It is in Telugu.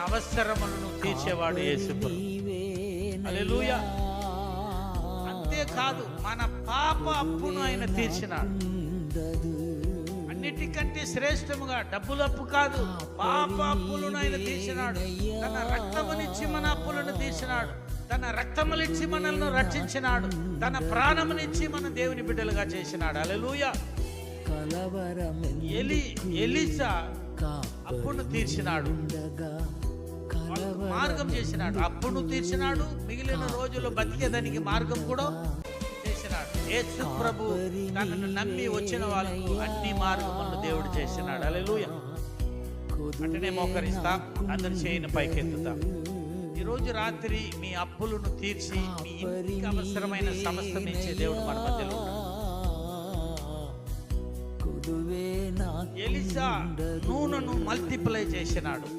అవసరములను తీర్చేవాడు యేసు ప్రభు. హల్లెలూయా. అంతేకాదు మన పాప అప్పును ఆయన తీర్చినాడు. అన్నిటికంటే శ్రేష్టముగా డబ్బుల అప్పు కాదు, పాప అప్పులను ఆయన తీర్చినాడు. తన రక్తమునిచ్చి మన అప్పులను తీర్చినాడు. తన రక్తములిచ్చి మనల్ని రక్షించినాడు. తన ప్రాణమునిచ్చి మన దేవుని బిడ్డలుగా చేసినాడు. హల్లెలూయా. ఎలీషా అప్పును తీర్చినాడు, మార్గం చేసినాడు. అప్పును తీర్చినాడు, మిగిలిన రోజుల్లో బతికేదానికి మార్గం కూడా చేసినాడు. యేసు ప్రభు తనను నమ్మి వచ్చిన వాళ్ళకు అన్ని మార్గములను దేవుడు చేసినాడు. హల్లెలూయా. అటనే మోకరిస్తాం, అందరి చేయిని పైకెత్తుతాం. ఈరోజు రాత్రి మీ అప్పులను తీర్చి మీ ఇంటికి అవసరమైన సమస్తం ఇచ్చే దేవుడు మన మధ్యలో ఉన్నాడు. ఎలీషా నూనెను మల్టిప్లై చేసినాడు.